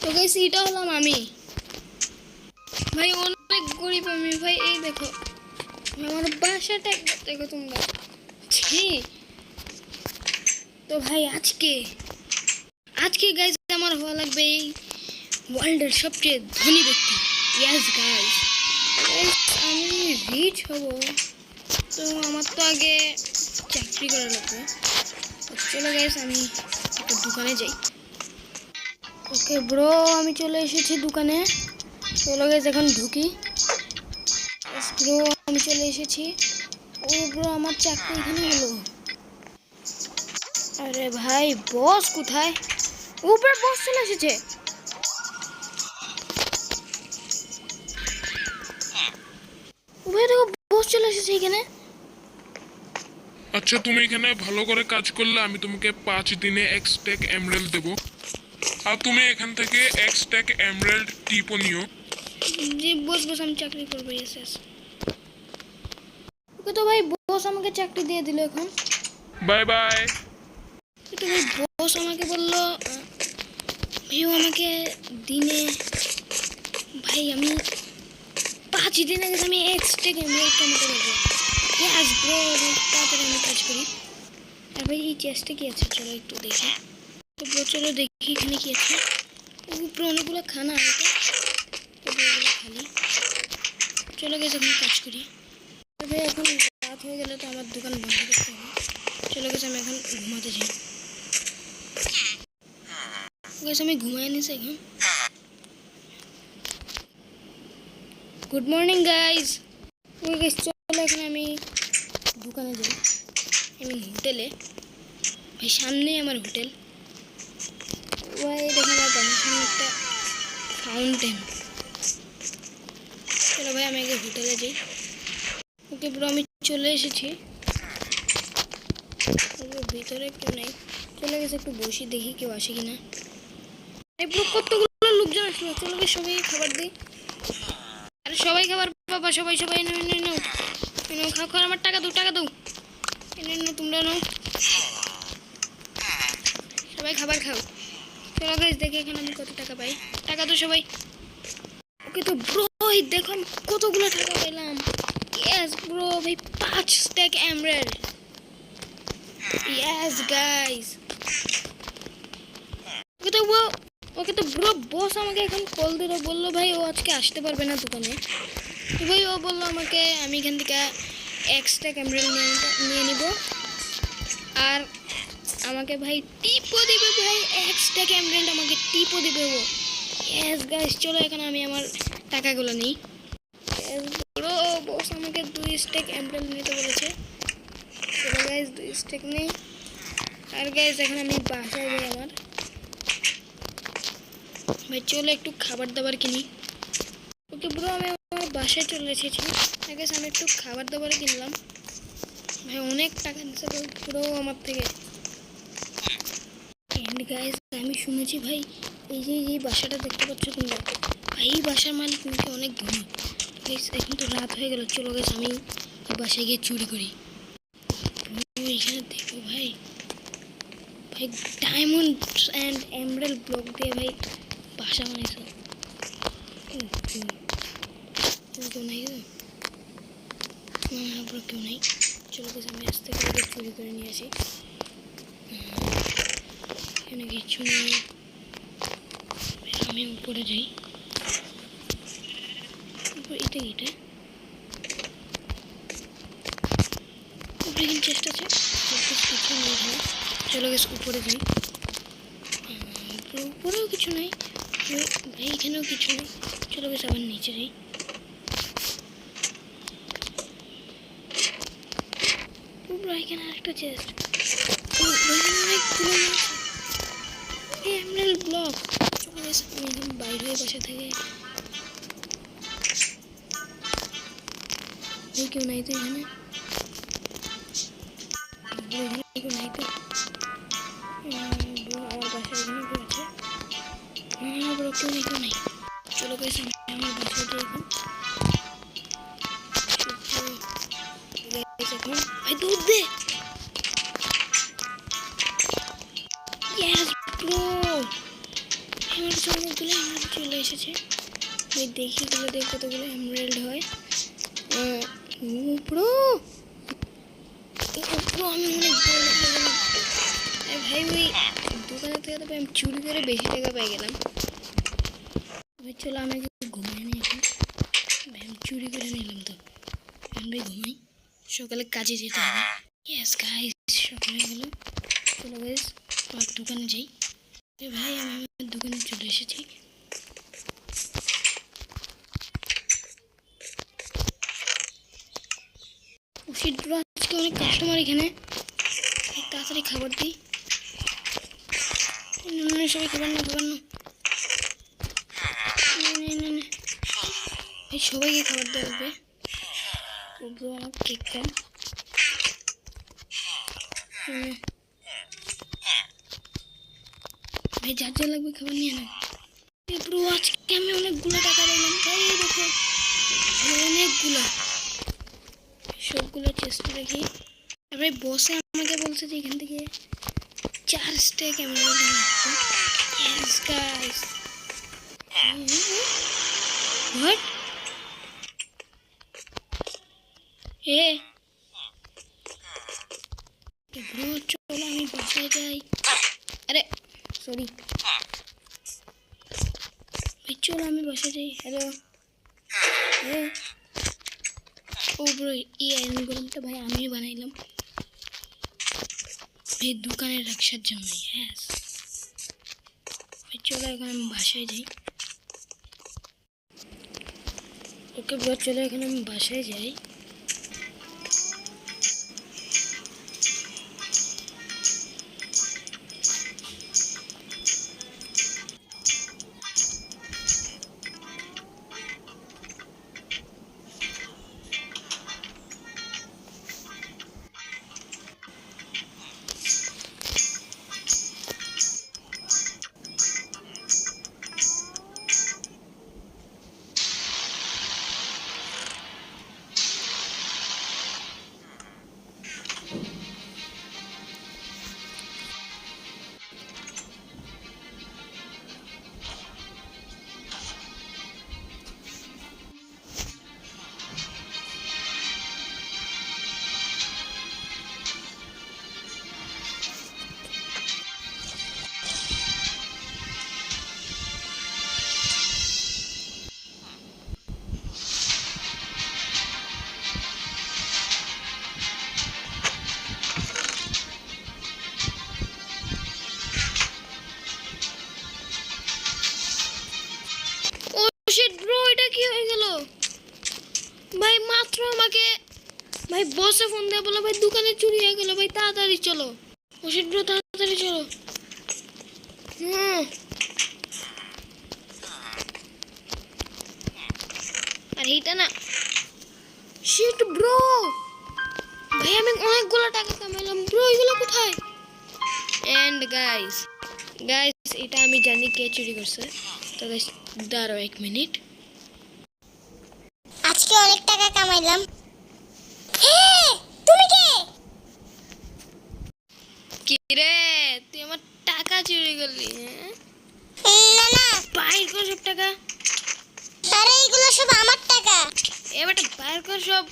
তো গাইস এটা হলাম আমি ভাই, অনেক গরিব আমি ভাই। এই দেখো আমার বাসাটা একবার দেখো তোমরা। ছি। তো ভাই আজকে গাইস আমার হওয়া লাগবে এই ওয়ার্ল্ডের সবচেয়ে ধনী ব্যক্তি। ইয়েস গাইস, আমি রিচ হব, তো আমার তো আগে চাকরি করা লাগবে। চলো গাইস আমি একটা দোকানে যাই। ওকে ব্রো, আমি চলে এসেছি দোকানে। চলো গাইস এখন ঢুকি। ব্রো আমি চলে এসেছি। ও ব্রো আমার চাকরি এখানে হলো। আরে ভাই বস কোথায়? উপরে বস চলে এসেছে। ভাই দেখো বস চলে এসেছে এখানে। আচ্ছা, তুমি এখানে ভালো করে কাজ করলে আমি তোমাকে 5 দিনে এক স্ট্যাক এমরাল্ড দেবো। আর তুমি এখান থেকে এক স্ট্যাক এমরাল্ড টিপও নিও। জি বস আমি চাকরি করবো। Yes yes. ওকে তো ভাই বস আমাকে চাকরি দিয়ে দিল এখন। Bye bye. তো ভাই বস আমাকে বললো ভাই আমাকে দিনে ভাই আমি 5 দিনে আমি এক স্ট্যাক এমরাল্ড কামাতে পারবো। ইয়েস ব্রো, তাড়াতাড়ি আমি কাজ করি। আর ভাই এই চেষ্টা কি আছে চলো একটু দেখি। তো ব্রো চলো দেখি এখানে কি আছে। উপরে অনেকগুলো খানা আছে, খালি। চলো গেছে এখন কাজ করি। ভাই এখন রাত হয়ে গেলে তো আমার দোকান বন্ধ করতে হবে। চলো গেছে আমি এখন ঘুমাতে যাই। গেছে আমি ঘুমাই নিছি এখন। Good morning guys. ওই গেছে চলো এখন আমি দোকানে যাই। আমি হোটেলে ভাই, সামনেই আমার হোটেল। ভাই দেখো আমার বাসার সামনে একটা ফাউন্টেন। চলো ভাই আমি আগে হোটেলে যাই। ওকে ব্রো আমি চলে এসেছি। ভিতরে কেউ নেই। চলে গেছে একটু বসি দেখি কেউ আসে কিনা। ব্রো কতগুলো লোকজন আসলো। চলো গিয়ে সবাই খাবার দিই। আরে সবাই খাবার বাবা, সবাই নাও খাও। আমার টাকা দাও। তোমরা নাও, সবাই খাবার খাও। চলো গাইস দেখি এখানে আমি কত টাকা পাই। টাকা তো সবাই। ওকে তো ব্রো দেখো আমি কতগুলো টাকা পেলাম। ইয়েস ব্রো ভাই 5 stack emerald. Yes guys. Okay তো ব্রো বস আমাকে এখন কল দিল, বললো ভাই ও আজকে আসতে পারবে না দোকানে। তো ভাই ও বললো আমাকে আমি এখান থেকে এক স্ট্যাক এমরাল্ড নিয়ে নিব। আর আমাকে ভাই টিপও দিবে ভাই, এক স্ট্যাক এমরাল্ড আমাকে টিপও দিবে ও। ইয়েস গাইস চলো এখন আমি আমার টাকাগুলো নিই। ব্রো বস আমাকে 2 স্ট্যাক এমরাল্ড নিতে বলেছে। চলো গাইস 2 স্ট্যাক নেই। আর গাইস এখন আমি বাসায় যাই আমার। ভাই চলো একটু খাবার দাবার কিনি। ওকে ব্রো আমি আমার বাসায় চলে এসেছি। গাইস আমি একটু খাবার দাবার কিনলাম। ভাই অনেক টাকা নিচ্ছে ব্রো আমার থেকে। এন্ড গাইস আমি শুনেছি ভাই এই যে বাসাটা দেখতে পাচ্ছ তোমরা, ভাই এই বাসার মালিক নাকি অনেক ধনী। গাইস এখন তো রাত হয়ে গেল, চলো গাইস আমি বাসায় গিয়ে চুরি করি। এখানে দেখো ভাই ডায়মন্ড অ্যান্ড এমরাল্ড ব্লক দিয়ে ভাই বাসা বানাইছো। কেউ নাই না ব্রো, কেউ নাই। চলো গাইস আমি আস্তে করে চুরি করে নিয়ে আসি। এখানে কিছু নেই। আমি উপরে যাই। এটা উপরে কিন্তু চেষ্টা আছে, কিছু নেই ভাই। চলো গেছে উপরে যাই। উপরেও কিছু নেই ভাই, এখানেও কিছু নেই। চলো গেছে আবার নিচে যাই। এখানে আরেকটা চেস্ট। Emerald block. চলো গেছে আমি একদম বাইরে হয়ে বসে থাকে। কেউ নাই তো এখানে। কেউ নাই তো। আমার বাসায় এখানে কেউ আছে? কেউ নাই। চলো গেছে আমার বাসায় যাই এখন। এখন ভাই দৌড় দে। ইয়েস ব্রো, আমার সামনে অনেকগুলো এমরাল্ড চলে এসেছে। ভাই দেখি গুলো দেখ কতগুলো এমরাল্ড হয়। পুরো পুরো আমি অনেক বড় লোক হয়ে গেলাম। ভাই ওই দোকানের থেকে তো আমি চুরি করে বেশি টাকা পেয়ে গেলাম। ভাই চলো আমি ঘুমাই নি এখন। ভাই আমি চুরি করে নিলাম তো, আমি ঘুমাই, সকালে কাজে যেতে হবে। ইয়েস গাইস, সকালে গেল। চলো গাইস আমার দোকানে যাই। ভাই আমি আমার দোকানে চলে এসেছি। আজকে অনেক কাস্টমার এখানে, তাড়াতাড়ি খাবার দিই। সবাই খাবার না ভাই সবাইকে খাবার দেওয়া হবে। আমার কেক কম। ভাই যার যা লাগবে খাবার নিয়ে নাও। পুরো আজকে আমি অনেকগুলো টাকা দিলাম ভাই, দেখো অনেকগুলো, সবগুলো চেষ্টা রাখি। তারপরে বসে আমাকে বলছে যে এখান থেকে 4 স্টেক এমরাল্ড লাগবে। Yes guys, what a bro, চলো আমি বাসায় যাই। আরে সরি ভাই, চলো আমি বাসায় যাই। হ্যালো ও ব্রো, এই আইনগুলোটা ভাই আমি বানাইলাম ভাই দোকানে রাখার জন্য। হ্যাঁ ভাই চলো এখন আমি বাসায় যাই। ওকে ব্রো চলো এখন আমি বাসায় যাই। ভাই মাত্র আমাকে ভাই বসে ফোন দিয়ে বলো ভাই দোকানে চুরি হয়ে গেল, ভাই তাড়াতাড়ি চলো। ওষুধ ব্রো তাড়াতাড়ি চলো। আর এইটা না শিট ব্রো, ভাই আমি অনেকগুলো টাকা কামাইলাম ব্রো, এগুলো কোথায়? এন্ড গাইস এটা আমি জানি কে চুরি করছে। তো গাইস দাঁড়াও 1 মিনিট। আজকে অনেক টাকা কামাইলাম। তুমি কে? কি রে, তুই আমার টাকা চুরি করলি? না না, বাইর কর সব টাকা। আরে এগুলো সব আমার টাকা। এবার বাইর কর সব।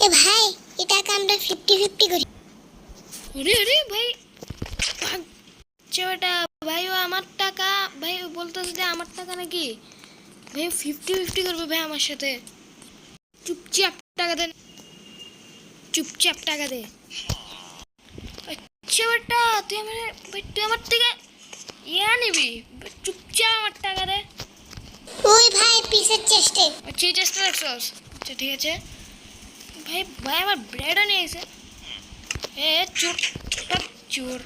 এ ভাই, এই টাকা আমরা 50-50 করি। আরে ভাই চেওয়াটা ভাই, ও আমার টাকা ভাই, ও বলতেছে যে আমার টাকা নাকি ভাই 50-50 করবে ভাই আমার সাথে। চুপচাপ টাকা দে, চুপচাপ টাকা দে। চেওয়াটা তুই আমার ভাই, তুই আমার থেকে নিবি, চুপচাপ আমার টাকা দে। ওই ভাই পিসের চেষ্টে। আচ্ছা এই চেষ্টা রাখছস, আচ্ছা ঠিক আছে ভাই। ভাই আমার ব্রেডও নিয়ে এসে চোর চোর।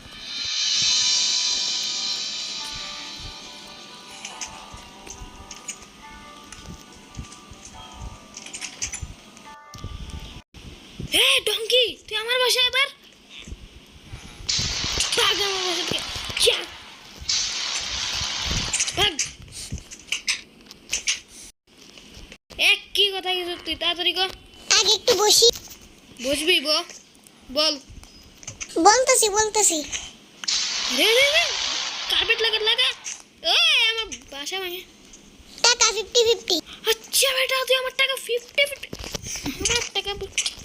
ডঙ্কি তুই আমার বাসায় এবার ভাগ, আমার বাসা থেকে ভাগ। কি কথা কি তুই তাড়াতাড়ি কর। আগে একটু বসি। বসবি বল। বলতেছি। রে কার্পেট লাগা বাসা ভাঙে টাকা 50-50 আচ্ছা বেটা তুই আমার টাকা 50-50 আমার টাকা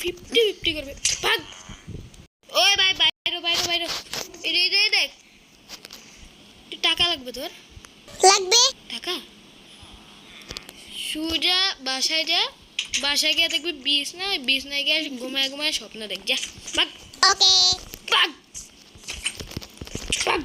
50-50 করবে ভাগ ওই ভাই বাইরে বাইরে বাইরে এই দেখ তুই টাকা লাগবে তোর লাগবে। টাকা সুজা বাসায় যা বাসায় গিয়ে দেখবি বিছনায় গিয়ে ঘুমায় ঘুমায় স্বপ্ন দেখ যা ভাগ ওকে। ভাগ ভাগ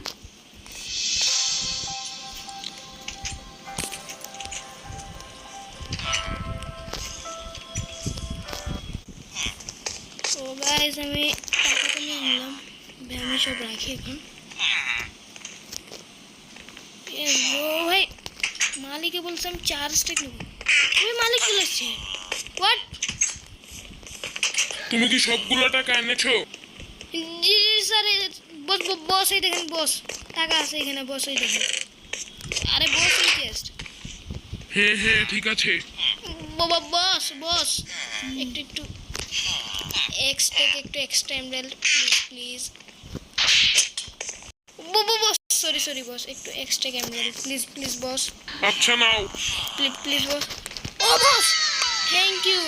তো গাইস আমি টাকাটা নিয়ে নিলাম আমি সব রাখি এখন ভাই মালিকে বলছিলাম 4 স্টেক নেব ওই মালিক চলে আসছে হোয়াট তুমি কি সবগুলো টাকা এনেছো? জি স্যার বস বস এই দেখেন বস টাকা আছে এখানে বস এই দেখেন আরে বস রিকোয়েস্ট হ্যাঁ ঠিক আছে। বাবা বস বস একটু extra extra emerald please boss sorry boss একটু এক্সট্রা এমরাল্ড প্লিজ বস আচ্ছা নাও। প্লিজ বস ও বস থ্যাংক ইউ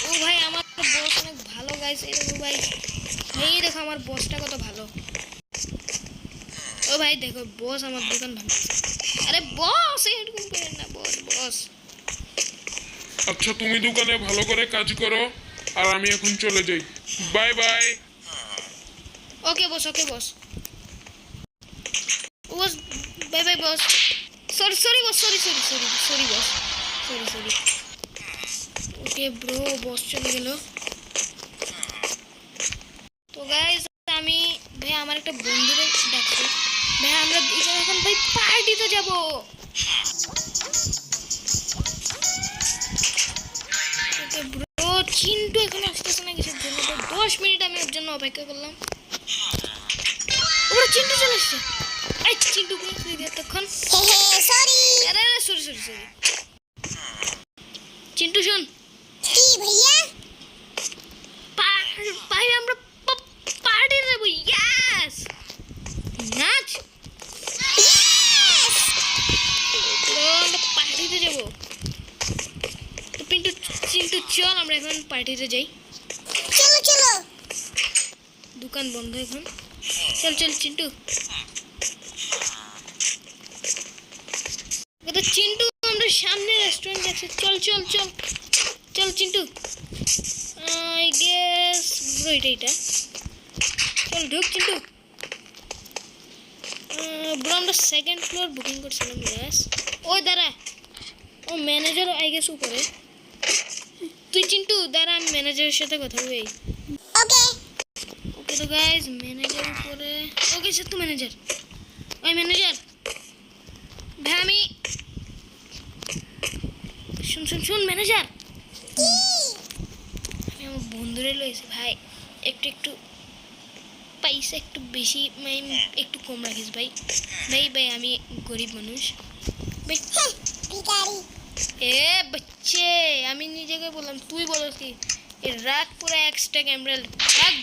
ও ভাই আমার বস অনেক ভালো গাইস এই দেখো ভাই এই দেখো আমার বসটা কত ভালো ও ভাই দেখো বস আমার দোকান ভালো আরে বস এরকম করেন না বস আচ্ছা তুমি দোকানে ভালো করে কাজ করো আর আমি এখন চলে যাই। Bye bye. Okay boss boss bye boss sorry boss sorry boss sorry okay bro boss চলে গেল তো গাইস আমি ভাই আমার একটা বন্ধুরে ডাকছি ভাই আমরা দুজন এখন ভাই পার্টিতে যাব ওকে ব্রো চিন্টু এখন আসতেছে না কিসের জন্য 10 মিনিট আমি ওর জন্য অপেক্ষা করলাম ওরা চিন্টু চলে আসছে এই চিন্টু তুই এতক্ষণ সরি। আরে সরি চিন্টু শোন কি ভাইয়া? ভাই আমরা পার্টি দেব ইয়েস নাচ আমরা পার্টিতে যাব তো চিন্টু চল আমরা এখন পার্টিতে যাই চলো। দোকান বন্ধ এখন চল চিন্টু তো চিন্টু আমরা সামনে রেস্টুরেন্ট যাচ্ছি চল চিন্টু আই গেস ব্রো এটা চল ঢুক চিন্টু ব্রো আমরা সেকেন্ড ফ্লোর বুকিং করছিলাম ইয়েস ওই দাঁড়া ও ম্যানেজার আই গেস উপরে তুই চিন্টু দাঁড়া আমি ম্যানেজারের সাথে কথা বলি ওকে তো গাইস ম্যানেজার উপরে ওকে স্যার তো ম্যানেজার ওই ম্যানেজার ভাই আমি শুন ম্যানেজার আমি আমার বন্ধুরে লইছি ভাই একটু পয়সা একটু বেশি একটু কম রাখিস ভাই আমি গরিব মানুষ ভাই ভিখারি। এ বাচ্চে আমি নিজেকে বললাম তুই বলো কি এ রাত পুরো এক্সট্রা এমরাল্ড ভাগ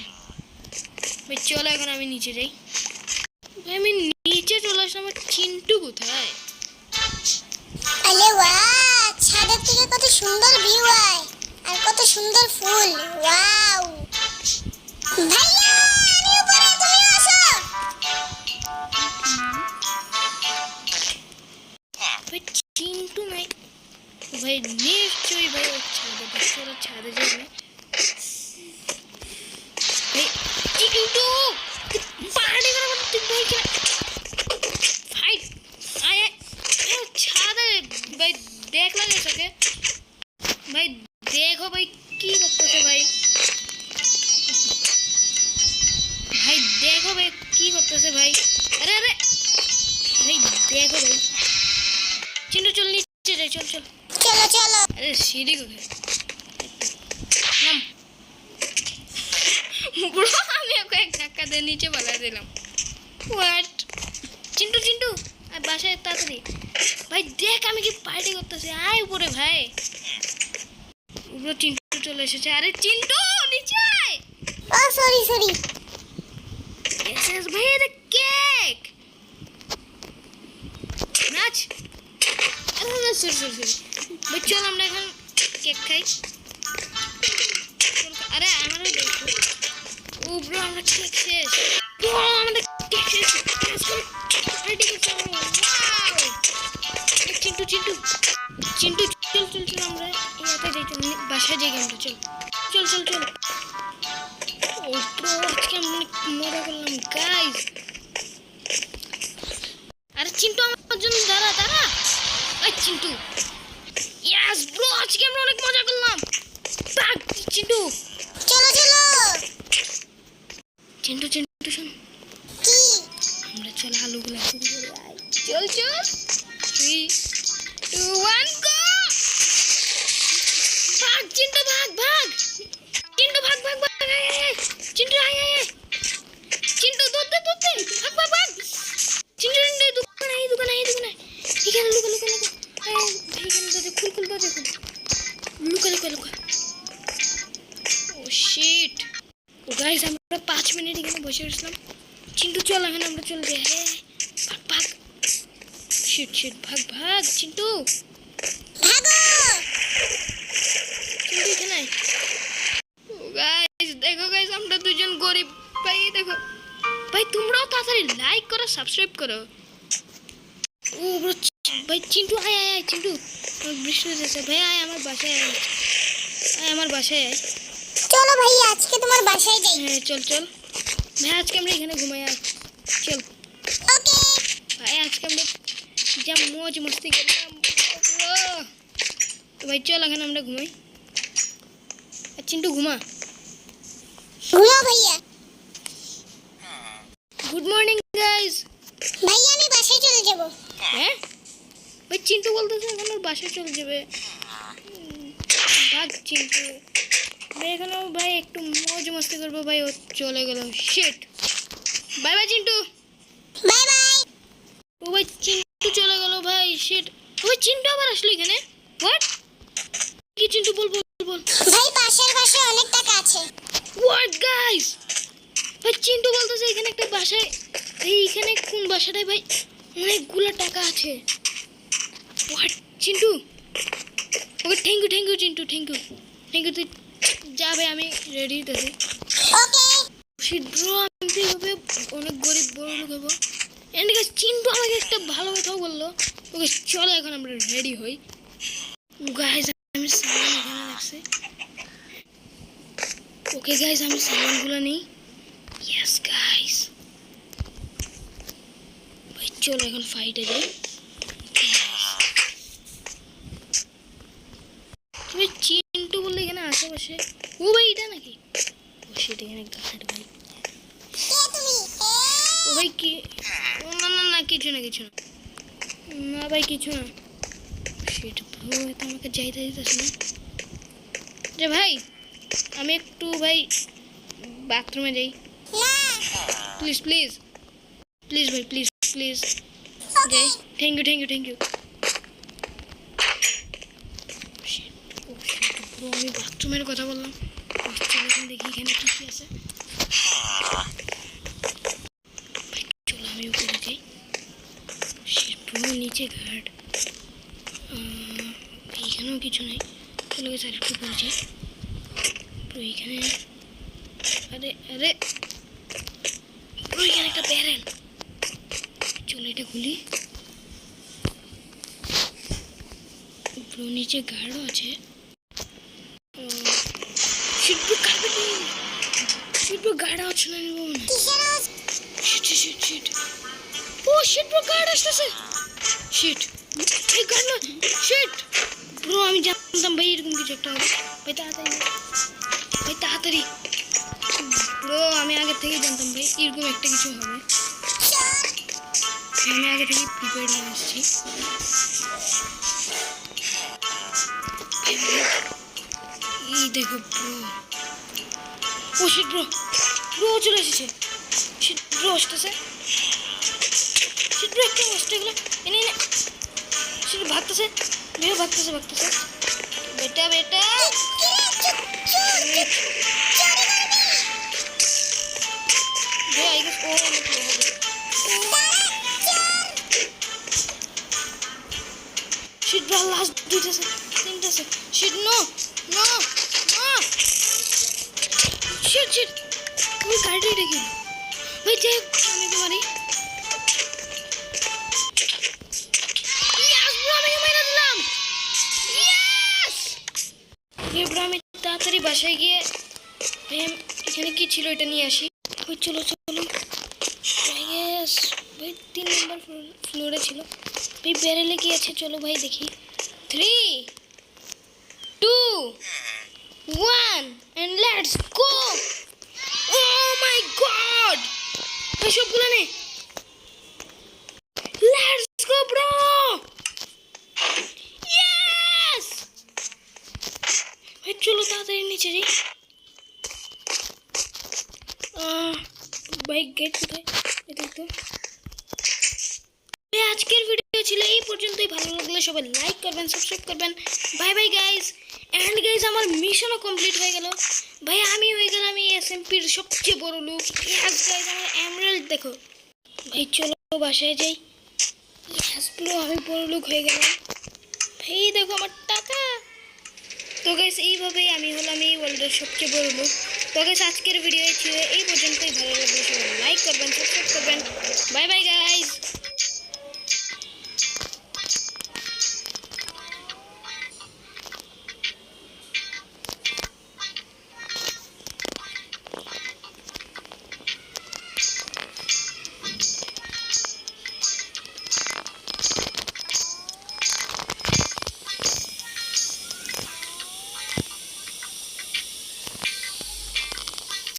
ভাই চলো এখন আমি নিচে যাই ভাই আমি নিচে চলে আসলাম আমার চিন্টু কোথায় আরে ওয়াও, ছাদের থেকে কত সুন্দর ভিউ হয় আর কত সুন্দর ফুল। ওয়াও ভাইয়া আমি উপরে তুমি আসো। ভাই চিন্টু নাই ভাই নিশ্চয়ই ভাই ছাদে যাবে ভাই চিন্টু পাহাড়ি করে তুই ভাই কিনা ভাই আয় ছাদে ভাই দেখ লাগে তোকে ভাই দেখো ভাই কি করতেছে ভাই দেখো ভাই কি করতেছে ভাই আরে ভাই দেখো ভাই চিন্টু চল নিচে যাই চল চলো আরে সিঁড়ি কোথায় নাম ব্রো আমি ওকে এক ধাক্কা দিয়ে নিচে পালা দিলাম হোয়াট চিন্টু আর বাসায় তাড়াতাড়ি ভাই দেখ আমি কি পার্টি করতেছি আয় উপরে ভাই ব্রো চিন্টু চলে এসেছে আরে চিন্টু নিচে আয় ও সরি এসএস ভাই এটা কেক নাচ আরে সরি ভাই চল আমরা এখন কেক খাই আরে আমারও দেখো ও ব্রো আমরা কেক শেষ ব্রো আমাদের কেক শেষ রেডি করতে হবে চিন্টু চিন্টু চিন্টু চল চল চল আমরা ইয়াতে যাই চল বাসায় যাই আমরা চল চল চল চল ও ব্রো আজকে আমরা মজা করলাম গাইস আরে চিন্টু আমার জন্য দাঁড়া দাঁড়া ওই চিন্টু ইয়েস ব্রো আজকে আমরা অনেক মজা করলাম বাক চিন্টু চলো চলো চিন্টু চিন্টু শোন কি আমরা চল আলুগুলো শুরু করে আয় চল চল 3 2 1 গো ভাগ চিন্টু ভাগ ভাগ চিন্টু ভাগ ভাগ ভাগ আয় আয় চিন্টু আয় আয় আয় চিন্টু দৌড়তে দৌড়তে ভাগ ভাগ ভাগ চিন্টু চিন্টু দোকানে এখানে লুকা লুকা লুকা আয় ভাই এখানে দরজা খুল খুল দরজা খুল লুকা লুকা লুকা ও শিট ও গাইস আমরা 5 মিনিট এখানে বসে রইলাম চিন্টু চল এখন আমরা চল যাই হ্যাঁ ভাগ ভাগ শিট শিট ভাগ ভাগ চিন্টু ভাগো চিন্টু এখানে আয় ও গাইস দেখো গাইস আমরা দুজন গরিব ভাই দেখো ভাই তোমরাও তাড়াতাড়ি লাইক করো সাবস্ক্রাইব করো ও ব্রো ভাই চিন্টু আয় আয় আয় চিন্টু বৃষ্টি হচ্ছে ভাই আয় আমার বাসায় আয় আমার বাসায় আয় চলো ভাই আজকে তোমার বাসায় যাই হ্যাঁ চল চল ভাই আজকে আমরা এখানে ঘুমাই আয় চল ওকে ভাই আজকে আমরা যা মজ মস্তি করলাম তো ভাই চল এখন আমরা ঘুমাই আর চিন্টু ঘুমা ঘুমাও ভাইয়া গুড মর্নিং গাইস ভাইয়া আমি বাসায় চলে যাব হ্যাঁ ভাই চিন্টু বলতেছে এখন ওর বাসায় চলে যাবে ভাগ চিন্টু ভাই এখানে ভাই একটু মজ মস্তি করবো ভাই ও চলে গেল shit bye bye Chintu bye bye ও ভাই চিন্টু চলে গেল ভাই শিট ও ভাই চিন্টু আবার আসলো এখানে হোয়াট কি চিন্টু বল বল বল ভাই পাশের বাসায় অনেক টাকা আছে হোয়াট গাইস ভাই চিন্টু বলতেছে এখানে একটা বাসায় এইখানে কোন বাসাটায় ভাই অনেকগুলো টাকা আছে what Chintu okay thank you Chintu thank you তুই যা ভাই আমি রেডি দেখি ওকে শীঘ্র আমি তো এভাবে অনেক গরিব বড় লোক হবো এন্ড গাইস চিন্টু আমাকে একটা ভালো কথা বললো ওকে চলো এখন আমরা রেডি হই গাইস আমি সামান এখানে রাখছি ওকে গাইস আমি সামানগুলো নিই ইয়েস গাইস ভাই চলো এখন ফাইটে যাই তুমি চিন্টু বললে এখানে আশেপাশে ও ভাই এটা নাকি ও সেটা এখানে গার্ড ভাই কে তুমি ও ভাই কি ও না না না কিছু না না ভাই কিছু না সেটা ব্রো এটা আমাকে যাইতে দিতেছে না যে ভাই আমি একটু ভাই বাথরুমে যাই না প্লিজ প্লিজ প্লিজ ভাই প্লিজ প্লিজ যাই থ্যাংক ইউ ব্রো আমি বাথরুমের কথা বললাম চলো এখন দেখি এখানে কি কি আছে ভাই চলো আমি উপরে যাই ব্রো নিচে ঘাট এইখানেও কিছু নাই চলো গেছে আর একটু উপরে যাই ব্রো এইখানে আরে আরে ব্রো এখানে একটা ব্যারেল চলো এটা খুলি ব্রো নিচে গাঢ় আছে শিট গাড়া আছে না নিব না কিসের আওয়াজ শিট ও শিট ব্রো গাড় আসতেছে শিট এই গাড় না শিট ব্রো আমি জানতাম ভাই এরকম কিছু একটা হবে ভাই তাড়াতাড়ি ব্রো আমি আগে থেকেই জানতাম ভাই এরকম একটা কিছু হবে আমি আগে থেকে প্রিপেয়ার্ড হয়ে আসছি এই দেখো ব্রো ও শিট ব্রো চলে এসেছে শিট ব্রো আসতেছে শিট ব্রো একটা আসতে গেলো এনে শিট ভাগতেছে বেটা ভাই আই গেস ও অনেক লোক হবে শিট আর লাস্ট দুইটা আছে, তিনটা আছে। Shit, no no no, shit shit. তুমি গাড়িটা দেখি ভাই, যে আমি কি মারি। ইয়াস ব্রো, আমি মেরে দিলাম। ইয়াস ব্রো, আমি তাড়াতাড়ি বাসায় গিয়ে ভাই এখানে কি ছিল এটা নিয়ে আসি। ভাই চলো চলো। ইয়েস ভাই 3 নম্বর ফ্লোরে ছিল ভাই। ব্যারেলে কি আছে চলো ভাই দেখি। 3 2 1 and let's go. Oh my god, ভাই সবগুলো নে। Let's go bro. Yes ভাই চলো তাড়াতাড়ি নিচে যাই। ভাই গেট কোথায় এটা তো। আজকের ভিডিও ছিল এই পর্যন্তই। ভালো লাগলে সবাই লাইক করবেন, সাবস্ক্রাইব করবেন। Bye bye guys. And guys আমার মিশনও কমপ্লিট হয়ে গেল ভাই। আমি হয়ে গেলাম এই এসএমপির সবচেয়ে বড় লোক। ইয়েস গাইস, আমার এমরাল্ড দেখো ভাই। চলো বাসায় যাই। ইয়েস ব্রো, আমি বড় লোক হয়ে গেলাম ভাই। দেখো আমার টাকা। তো গাইস এইভাবেই আমি হলাম এই ওয়ার্ল্ডের সবচেয়ে বড় লোক। তো গাইস আজকের ভিডিও ছিল এই পর্যন্তই। ভালো লাগলে সবাই লাইক করবেন।